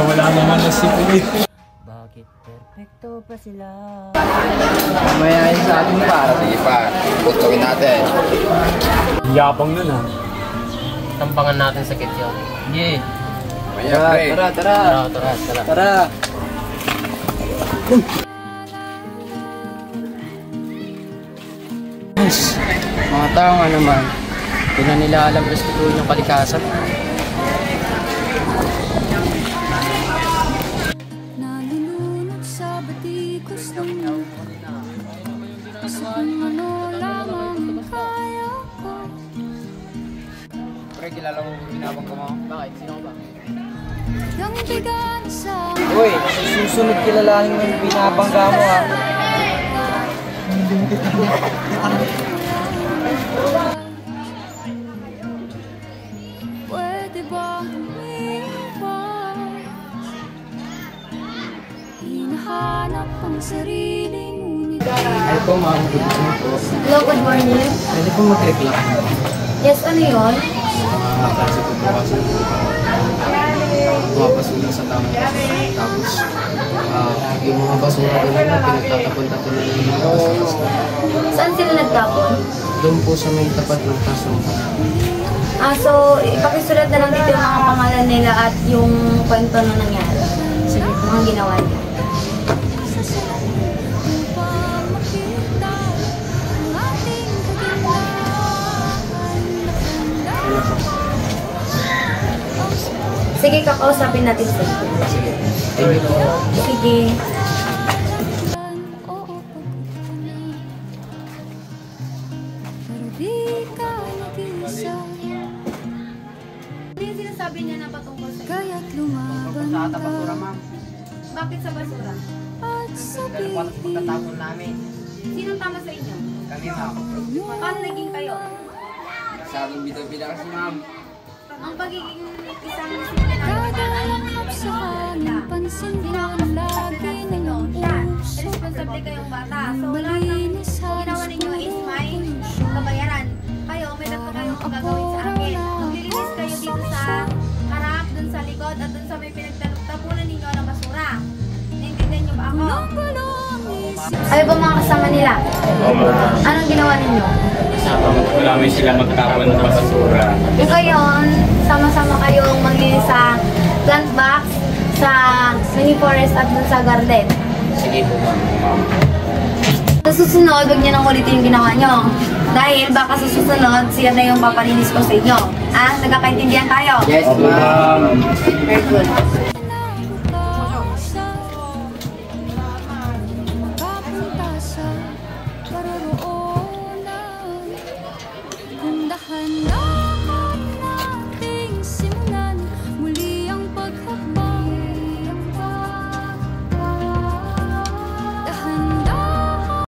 Wala naman na si Pulit. Bakit perfecto pa sila? Mamaya yun sa ating para. Sige pa, putukin natin. Yapang nun ha. Tampangan natin sa kit yun. Yeah. Tara. Tara. Mga tao nga naman, hindi na nila alam respetuhin yung kalikasan. Nalulunod sa batikos ng ano lamang kaya ko. Pre, kilala mo binabang ka mo? Bakit? Sino ka ba? Yung ibigan sa Uy, susunod kilalanin mo yung binabangga mo ha. pwede bang umiwas? Hinahanap ang sariling ngunit Ay po, ma'am. Good morning po. Hello, good morning. Pwede po mag-reklamo. Yes, ano yun? Mga klase po po kasi mga basura sa tamang posisyon. Tapos, yung mga basura doon na pinagtatapon-tapon na yung mga basura. Saan sila nagtapon? Doon po sa may tapat ng tasong. So, ipakisulat na lang dito yung mga pangalan nila at yung kwento na nangyari. Sige, mga ginawa niya. upang makita ang ating kagandahan. Sige, kakausapin natin sila. Sige. Thank you po. Sige. Oo, pero di ka nag-isa. Ano yung sinasabi niya na patungkol sa Kaya't lumaban ka Bakit sa basura? at sabihin namin. Sinong tama sa inyo? Kami, ma'am. Paano naging kayo? Sabing bida-bida kasi, ma'am. Ang pagiging isang disiplina Kagalap sa hangin, pansin mo lagi ng puso. responsable kayong bata. So, lahat ng ginawa ninyo is may kabayaran. Kayo, may tatlo kayong gagawin sa akin. Maglilinis kayo dito sa harap, dun sa likod, at dun sa may pinagtapunan ninyo ng basura. Naintindihan niyo ba ako? Ayaw ba mga kasama nila? Anong ginawa ninyo? Wala may sila magtapon ng basura. Kung ngayon, sama-sama kayong maglinis sa plant box, sa mini forest at dun sa garden. Sige po, ma'am. Sa susunod, huwag niyo nang ulitin yung ginawa niyo. Dahil baka sa susunod, siya na yung papalinis ko sa inyo. Nagkakaintindihan tayo? Yes, ma'am. Very good.